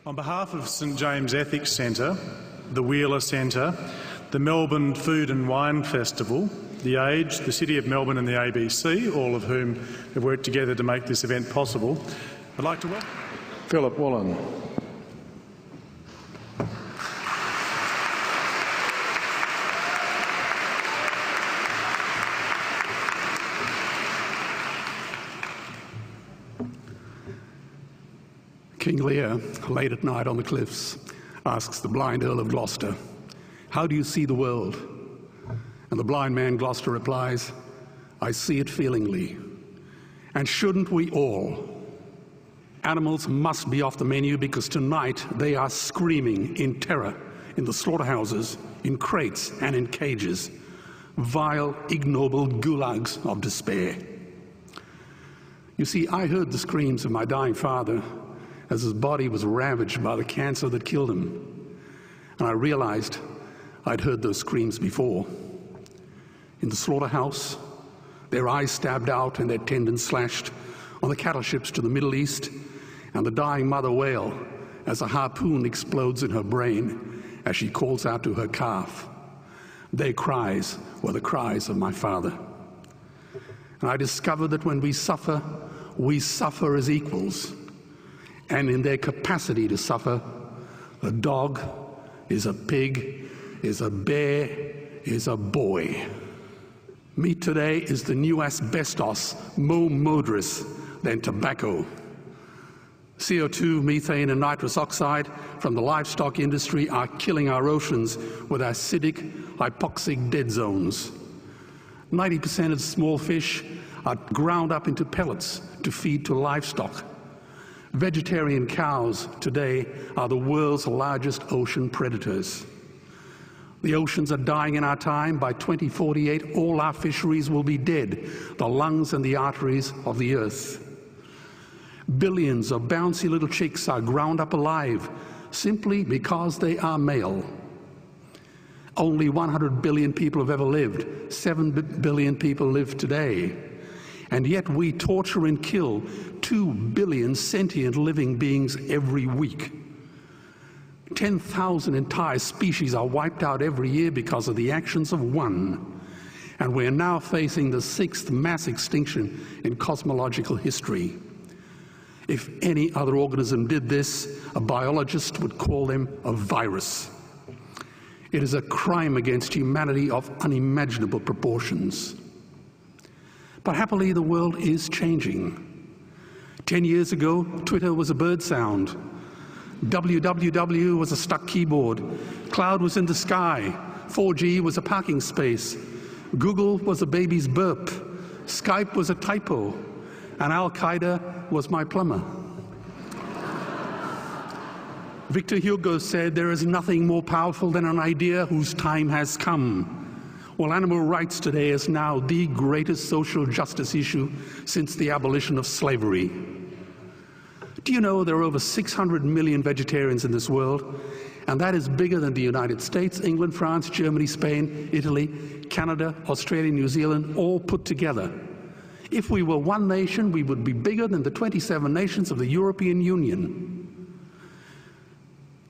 On behalf of St James Ethics Centre, the Wheeler Centre, the Melbourne Food and Wine Festival, The Age, the City of Melbourne and the ABC, all of whom have worked together to make this event possible, I'd like to welcome Philip Wollen. King Lear, late at night on the cliffs, asks the blind Earl of Gloucester, "How do you see the world?" And the blind man Gloucester replies, "I see it feelingly. And shouldn't we all? Animals must be off the menu because tonight they are screaming in terror in the slaughterhouses, in crates and in cages, vile, ignoble gulags of despair." You see, I heard the screams of my dying father as his body was ravaged by the cancer that killed him. And I realized I'd heard those screams before. In the slaughterhouse, their eyes stabbed out and their tendons slashed, on the cattle ships to the Middle East, and the dying mother wail as a harpoon explodes in her brain as she calls out to her calf. Their cries were the cries of my father. And I discovered that when we suffer as equals. And in their capacity to suffer, a dog is a pig, is a bear, is a boy. Meat today is the new asbestos, more murderous than tobacco. CO2, methane and nitrous oxide from the livestock industry are killing our oceans with acidic, hypoxic dead zones. 90% of small fish are ground up into pellets to feed to livestock. Vegetarian cows today are the world's largest ocean predators. The oceans are dying in our time. By 2048, all our fisheries will be dead, the lungs and the arteries of the earth. Billions of bouncy little chicks are ground up alive simply because they are male. Only 100 billion people have ever lived. 7 billion people live today. And yet we torture and kill 2 billion sentient living beings every week. 10,000 entire species are wiped out every year because of the actions of one. And we're now facing the 6th mass extinction in cosmological history. If any other organism did this, a biologist would call them a virus. It is a crime against humanity of unimaginable proportions. But happily, the world is changing. 10 years ago, Twitter was a bird sound. www was a stuck keyboard. Cloud was in the sky. 4G was a parking space. Google was a baby's burp. Skype was a typo. And Al-Qaeda was my plumber. Victor Hugo said, "There is nothing more powerful than an idea whose time has come." Well, animal rights today is now the greatest social justice issue since the abolition of slavery. Do you know there are over 600 million vegetarians in this world? And that is bigger than the United States, England, France, Germany, Spain, Italy, Canada, Australia, New Zealand, all put together. If we were one nation, we would be bigger than the 27 nations of the European Union.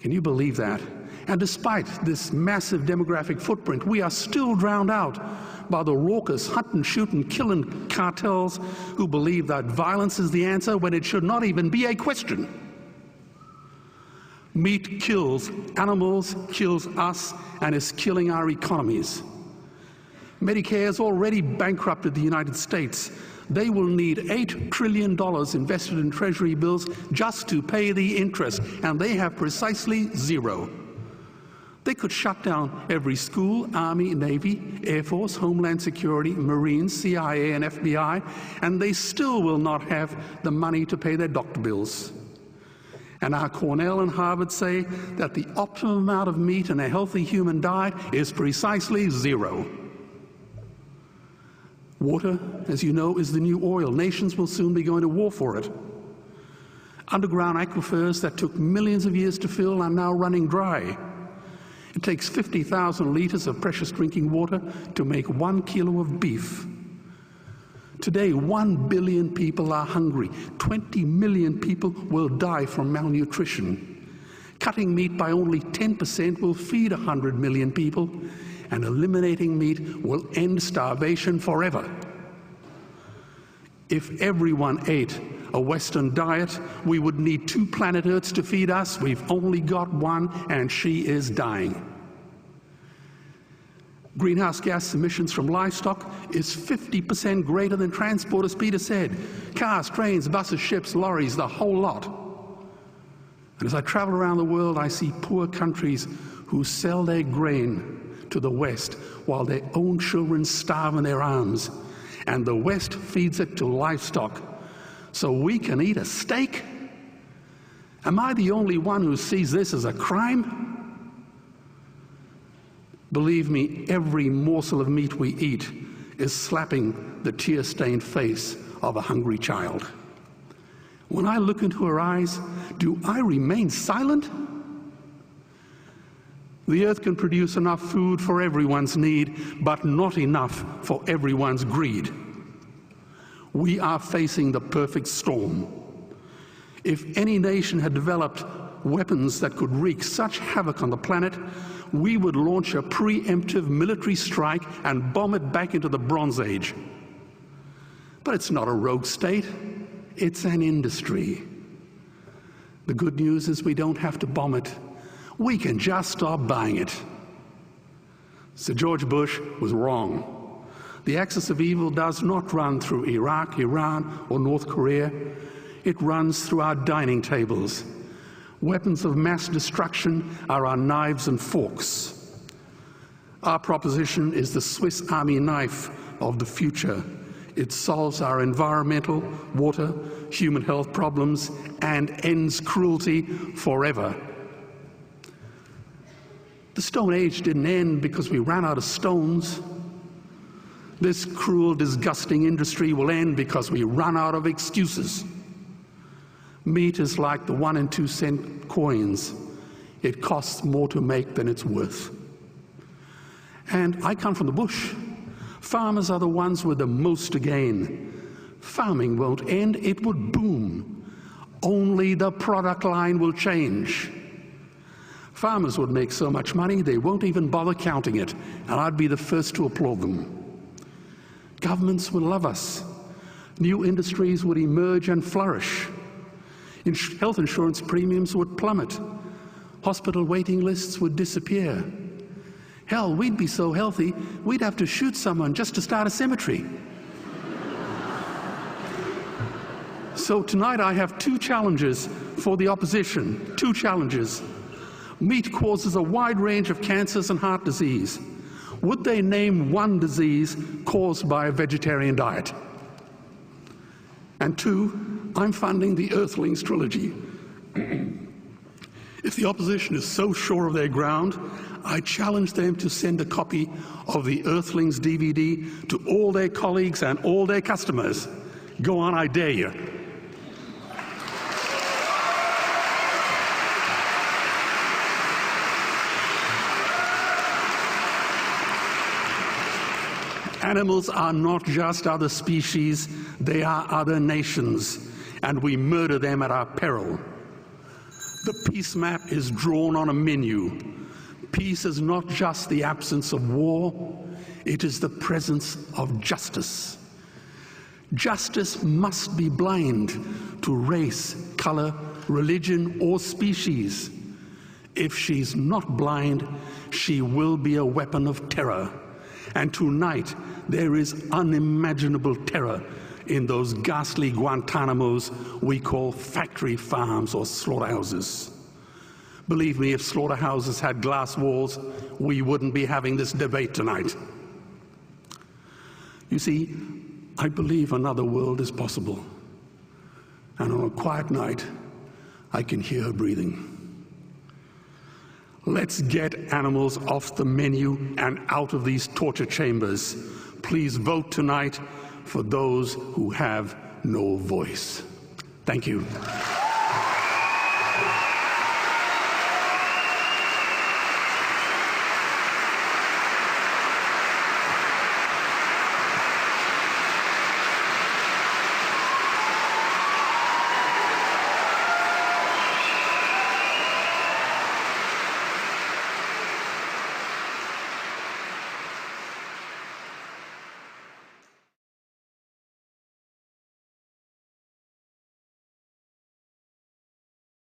Can you believe that? And despite this massive demographic footprint, we are still drowned out by the raucous hunt and shoot and killing cartels who believe that violence is the answer when it should not even be a question. Meat kills animals, kills us, and is killing our economies. Medicare has already bankrupted the United States. They will need $8 trillion invested in Treasury bills just to pay the interest, and they have precisely zero. They could shut down every school, Army, Navy, Air Force, Homeland Security, Marines, CIA, and FBI, and they still will not have the money to pay their doctor bills. And our Cornell and Harvard say that the optimum amount of meat in a healthy human diet is precisely zero. Water, as you know, is the new oil. Nations will soon be going to war for it. Underground aquifers that took millions of years to fill are now running dry. It takes 50,000 liters of precious drinking water to make 1 kilo of beef. Today, 1 billion people are hungry. 20 million people will die from malnutrition. Cutting meat by only 10% will feed 100 million people, and eliminating meat will end starvation forever. If everyone ate a Western diet, we would need 2 planet Earths to feed us. We've only got one, and she is dying. Greenhouse gas emissions from livestock is 50% greater than transport, as Peter said. Cars, trains, buses, ships, lorries, the whole lot. And as I travel around the world, I see poor countries who sell their grain to the West while their own children starve in their arms. And the West feeds it to livestock so we can eat a steak? Am I the only one who sees this as a crime? Believe me, every morsel of meat we eat is slapping the tear-stained face of a hungry child. When I look into her eyes, do I remain silent? The earth can produce enough food for everyone's need, but not enough for everyone's greed. We are facing the perfect storm. If any nation had developed weapons that could wreak such havoc on the planet, we would launch a preemptive military strike and bomb it back into the Bronze Age. But it's not a rogue state, it's an industry. The good news is we don't have to bomb it. We can just stop buying it. Sir George Bush was wrong. The axis of evil does not run through Iraq, Iran, or North Korea. It runs through our dining tables. Weapons of mass destruction are our knives and forks. Our proposition is the Swiss Army knife of the future. It solves our environmental, water, human health problems and ends cruelty forever. The Stone Age didn't end because we ran out of stones. This cruel, disgusting industry will end because we run out of excuses. Meat is like the 1 and 2 cent coins. It costs more to make than it's worth. And I come from the bush. Farmers are the ones with the most to gain. Farming won't end, it would boom. Only the product line will change. Farmers would make so much money they won't even bother counting it, and I'd be the first to applaud them. Governments would love us. New industries would emerge and flourish. Health insurance premiums would plummet. Hospital waiting lists would disappear. Hell, we'd be so healthy, we'd have to shoot someone just to start a cemetery. So tonight I have 2 challenges for the opposition. 2 challenges. Meat causes a wide range of cancers and heart disease. Would they name one disease caused by a vegetarian diet? And 2, I'm funding the Earthlings trilogy. If the opposition is so sure of their ground, I challenge them to send a copy of the Earthlings DVD to all their colleagues and all their customers. Go on, I dare you. Animals are not just other species, they are other nations, and we murder them at our peril. The peace map is drawn on a menu. Peace is not just the absence of war, it is the presence of justice. Justice must be blind to race, color, religion, or species. If she's not blind, she will be a weapon of terror. And tonight, there is unimaginable terror in those ghastly Guantanamos we call factory farms or slaughterhouses. Believe me, if slaughterhouses had glass walls, we wouldn't be having this debate tonight. You see, I believe another world is possible. And on a quiet night, I can hear her breathing. Let's get animals off the menu and out of these torture chambers. Please vote tonight for those who have no voice. Thank you.